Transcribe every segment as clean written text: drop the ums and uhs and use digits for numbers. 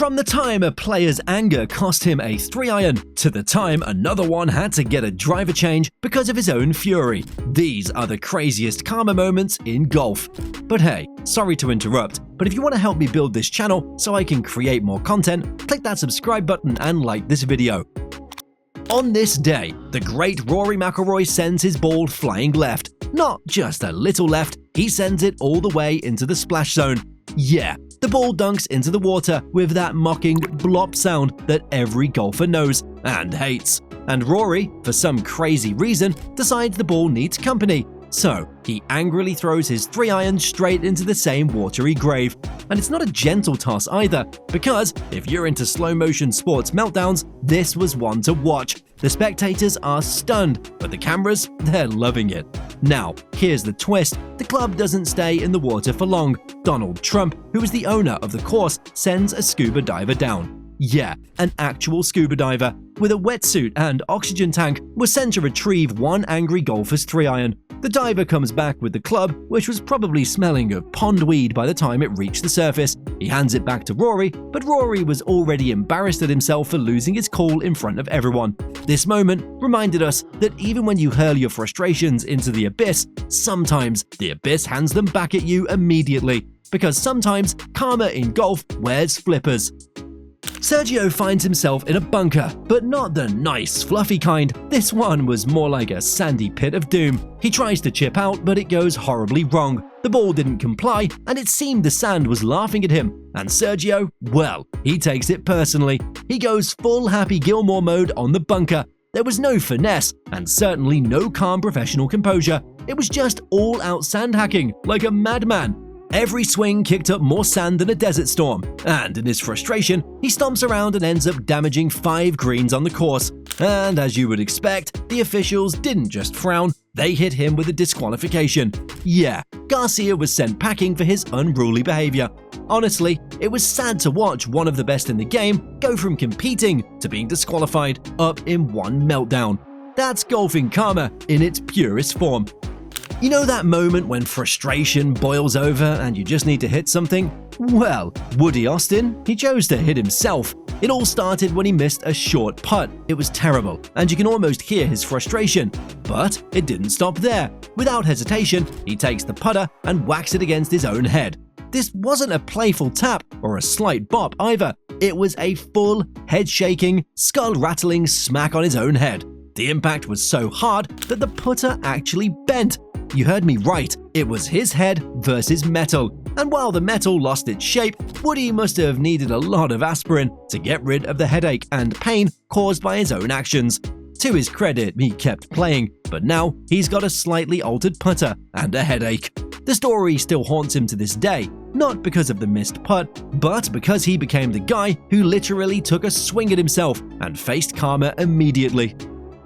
From the time a player's anger cost him a 3-iron to the time another one had to get a driver change because of his own fury. These are the craziest karma moments in golf. But hey, sorry to interrupt, but if you want to help me build this channel so I can create more content, click that subscribe button and like this video. On this day, the great Rory McIlroy sends his ball flying left. Not just a little left, he sends it all the way into the splash zone. Yeah, the ball dunks into the water with that mocking blop sound that every golfer knows and hates. And Rory, for some crazy reason, decides the ball needs company. So, he angrily throws his 3-iron straight into the same watery grave. And it's not a gentle toss either, because if you're into slow-motion sports meltdowns, this was one to watch. The spectators are stunned, but the cameras, they're loving it. Now, here's the twist. The club doesn't stay in the water for long. Donald Trump, who is the owner of the course, sends a scuba diver down. Yeah, an actual scuba diver, with a wetsuit and oxygen tank, was sent to retrieve one angry golfer's 3-iron. The diver comes back with the club, which was probably smelling of pondweed by the time it reached the surface. He hands it back to Rory, but Rory was already embarrassed at himself for losing his cool in front of everyone. This moment reminded us that even when you hurl your frustrations into the abyss, sometimes the abyss hands them back at you immediately, because sometimes karma in golf wears flippers. Sergio finds himself in a bunker, but not the nice, fluffy kind. This one was more like a sandy pit of doom. He tries to chip out, but it goes horribly wrong. The ball didn't comply, and it seemed the sand was laughing at him. And Sergio, well, he takes it personally. He goes full Happy Gilmore mode on the bunker. There was no finesse, and certainly no calm professional composure. It was just all-out sand hacking, like a madman. Every swing kicked up more sand than a desert storm, and in his frustration, he stomps around and ends up damaging 5 greens on the course. And as you would expect, the officials didn't just frown, they hit him with a disqualification. Yeah, Garcia was sent packing for his unruly behavior. Honestly, it was sad to watch one of the best in the game go from competing to being disqualified up in one meltdown. That's golfing karma in its purest form. You know that moment when frustration boils over and you just need to hit something? Well, Woody Austin, he chose to hit himself. It all started when he missed a short putt. It was terrible, and you can almost hear his frustration. But it didn't stop there. Without hesitation, he takes the putter and whacks it against his own head. This wasn't a playful tap or a slight bop either. It was a full, head-shaking, skull-rattling smack on his own head. The impact was so hard that the putter actually bent. You heard me right, it was his head versus metal. And while the metal lost its shape, Woody must have needed a lot of aspirin to get rid of the headache and pain caused by his own actions. To his credit, he kept playing, but now he's got a slightly altered putter and a headache. The story still haunts him to this day, not because of the missed putt, but because he became the guy who literally took a swing at himself and faced karma immediately.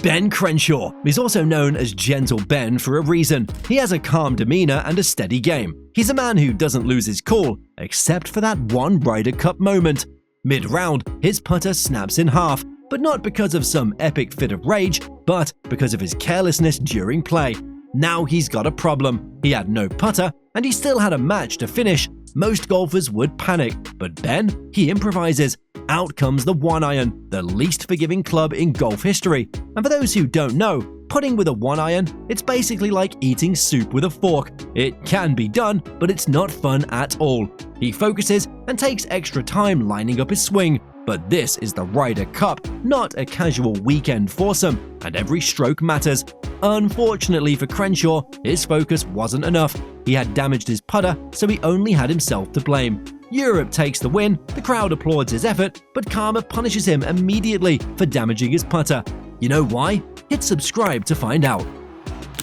Ben Crenshaw is also known as Gentle Ben for a reason. He has a calm demeanor and a steady game. He's a man who doesn't lose his cool, except for that one Ryder Cup moment. Mid-round, his putter snaps in half, but not because of some epic fit of rage, but because of his carelessness during play. Now he's got a problem. He had no putter, and he still had a match to finish. Most golfers would panic, but Ben, he improvises. Out comes the 1-iron, the least forgiving club in golf history. And for those who don't know, putting with a 1-iron, it's basically like eating soup with a fork. It can be done, but it's not fun at all. He focuses and takes extra time lining up his swing. But this is the Ryder Cup, not a casual weekend foursome, and every stroke matters. Unfortunately for Crenshaw, his focus wasn't enough. He had damaged his putter, so he only had himself to blame. Europe takes the win, the crowd applauds his effort, but karma punishes him immediately for damaging his putter. You know why? Hit subscribe to find out.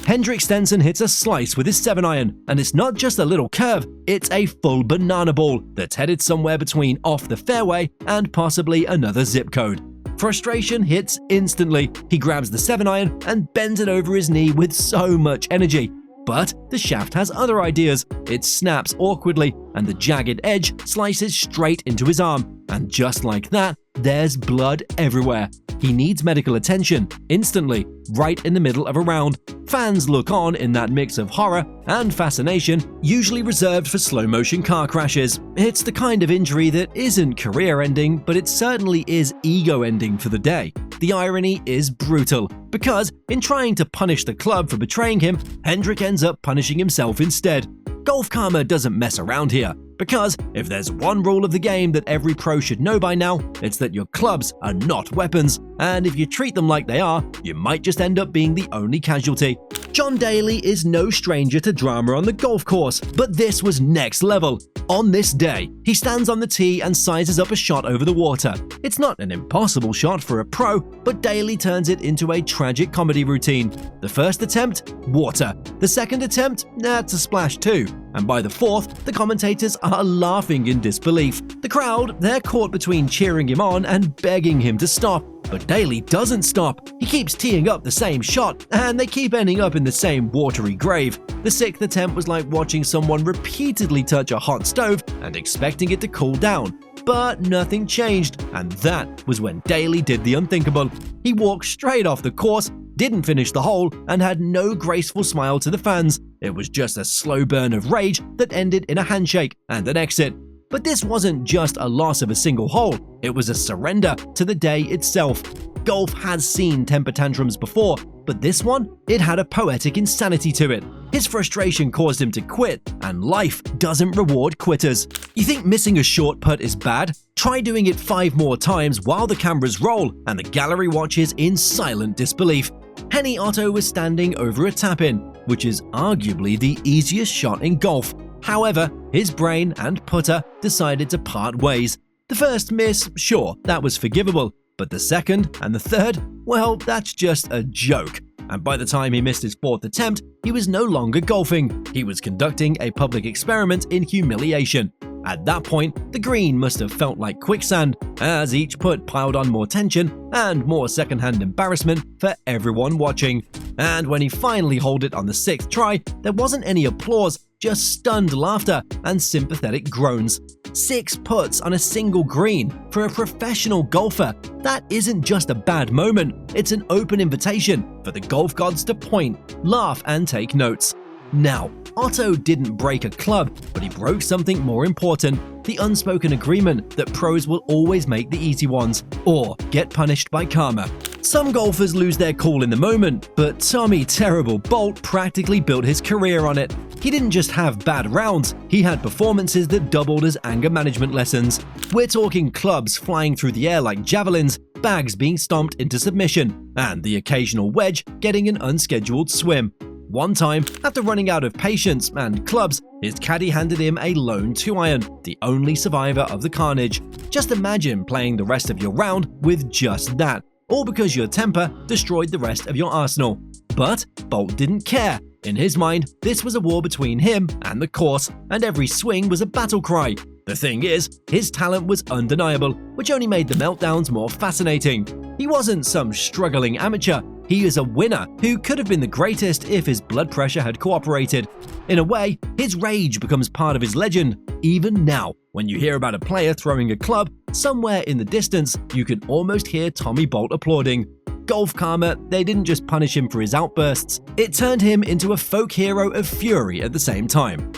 Hendrik Stenson hits a slice with his 7-iron, and it's not just a little curve, it's a full banana ball that's headed somewhere between off the fairway and possibly another zip code. Frustration hits instantly. He grabs the 7-iron and bends it over his knee with so much energy. But the shaft has other ideas. It snaps awkwardly, and the jagged edge slices straight into his arm. And just like that, there's blood everywhere. He needs medical attention, instantly, right in the middle of a round. Fans look on in that mix of horror and fascination, usually reserved for slow-motion car crashes. It's the kind of injury that isn't career-ending, but it certainly is ego-ending for the day. The irony is brutal, because in trying to punish the club for betraying him, Hendrick ends up punishing himself instead. Golf karma doesn't mess around here, because if there's one rule of the game that every pro should know by now, it's that your clubs are not weapons, and if you treat them like they are, you might just end up being the only casualty. John Daly is no stranger to drama on the golf course, but this was next level. On this day, he stands on the tee and sizes up a shot over the water. It's not an impossible shot for a pro, but Daly turns it into a tragic comedy routine. The first attempt? Water. The second attempt? It's a splash too. And by the fourth, the commentators are laughing in disbelief. The crowd, they're caught between cheering him on and begging him to stop. But Daly doesn't stop. He keeps teeing up the same shot, and they keep ending up in the same watery grave. The sixth attempt was like watching someone repeatedly touch a hot stove and expecting it to cool down. But nothing changed, and that was when Daly did the unthinkable. He walked straight off the course, didn't finish the hole, and had no graceful smile to the fans. It was just a slow burn of rage that ended in a handshake and an exit. But this wasn't just a loss of a single hole, it was a surrender to the day itself. Golf has seen temper tantrums before, but this one, it had a poetic insanity to it. His frustration caused him to quit, and life doesn't reward quitters. You think missing a short putt is bad? Try doing it 5 more times while the cameras roll and the gallery watches in silent disbelief. Henny Otto was standing over a tap-in, which is arguably the easiest shot in golf. However, his brain and putter decided to part ways. The first miss, sure, that was forgivable, but the second and the third, well, that's just a joke. And by the time he missed his 4th attempt, he was no longer golfing. He was conducting a public experiment in humiliation. At that point, the green must have felt like quicksand, as each putt piled on more tension and more secondhand embarrassment for everyone watching. And when he finally holed it on the 6th try, there wasn't any applause, just stunned laughter and sympathetic groans. 6 putts on a single green for a professional golfer. That isn't just a bad moment, it's an open invitation for the golf gods to point, laugh, and take notes. Now, Otto didn't break a club, but he broke something more important: the unspoken agreement that pros will always make the easy ones, or get punished by karma. Some golfers lose their cool in the moment, but Tommy Terrible Bolt practically built his career on it. He didn't just have bad rounds, he had performances that doubled as anger management lessons. We're talking clubs flying through the air like javelins, bags being stomped into submission, and the occasional wedge getting an unscheduled swim. One time, after running out of patience and clubs, his caddy handed him a lone 2-iron, the only survivor of the carnage. Just imagine playing the rest of your round with just that, all because your temper destroyed the rest of your arsenal. But Bolt didn't care. In his mind, this was a war between him and the course, and every swing was a battle cry. The thing is, his talent was undeniable, which only made the meltdowns more fascinating. He wasn't some struggling amateur. He is a winner who could have been the greatest if his blood pressure had cooperated. In a way, his rage becomes part of his legend. Even now, when you hear about a player throwing a club, somewhere in the distance, you can almost hear Tommy Bolt applauding. Golf karma, they didn't just punish him for his outbursts, it turned him into a folk hero of fury at the same time.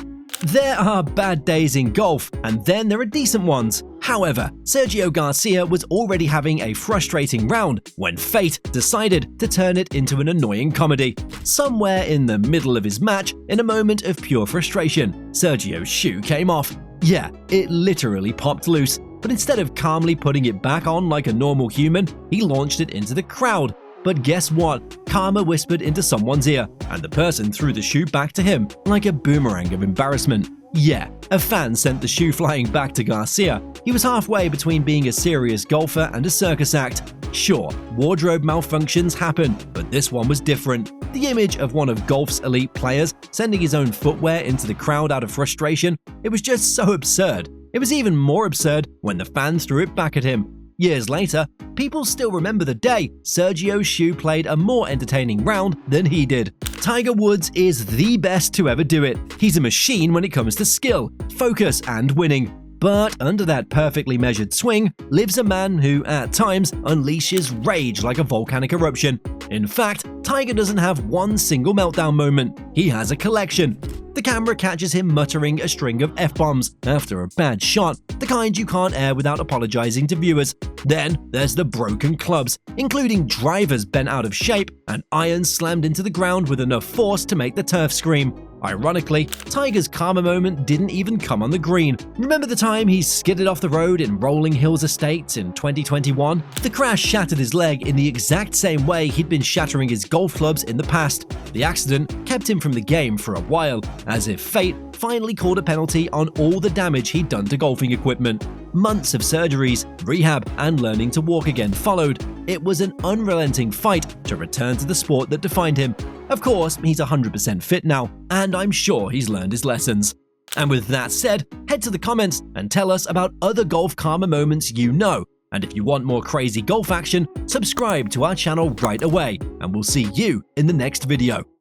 There are bad days in golf, and then there are decent ones. However, Sergio Garcia was already having a frustrating round when fate decided to turn it into an annoying comedy. Somewhere in the middle of his match, in a moment of pure frustration, Sergio's shoe came off. Yeah, it literally popped loose, but instead of calmly putting it back on like a normal human, he launched it into the crowd. But guess what? Karma whispered into someone's ear, and the person threw the shoe back to him like a boomerang of embarrassment. Yeah, a fan sent the shoe flying back to Garcia. He was halfway between being a serious golfer and a circus act. Sure, wardrobe malfunctions happen, but this one was different. The image of one of golf's elite players sending his own footwear into the crowd out of frustration, it was just so absurd. It was even more absurd when the fans threw it back at him. Years later, people still remember the day Sergio's shoe played a more entertaining round than he did. Tiger Woods is the best to ever do it. He's a machine when it comes to skill, focus, and winning. But under that perfectly measured swing lives a man who, at times, unleashes rage like a volcanic eruption. In fact, Tiger doesn't have one single meltdown moment. He has a collection. The camera catches him muttering a string of F-bombs after a bad shot, the kind you can't air without apologizing to viewers. Then there's the broken clubs, including drivers bent out of shape and irons slammed into the ground with enough force to make the turf scream. Ironically, Tiger's karma moment didn't even come on the green. Remember the time he skidded off the road in Rolling Hills Estates in 2021? The crash shattered his leg in the exact same way he'd been shattering his golf clubs in the past. The accident kept him from the game for a while, as if fate finally called a penalty on all the damage he'd done to golfing equipment. Months of surgeries, rehab, and learning to walk again followed. It was an unrelenting fight to return to the sport that defined him. Of course, he's 100% fit now, and I'm sure he's learned his lessons. And with that said, head to the comments and tell us about other golf karma moments you know. And if you want more crazy golf action, subscribe to our channel right away, and we'll see you in the next video.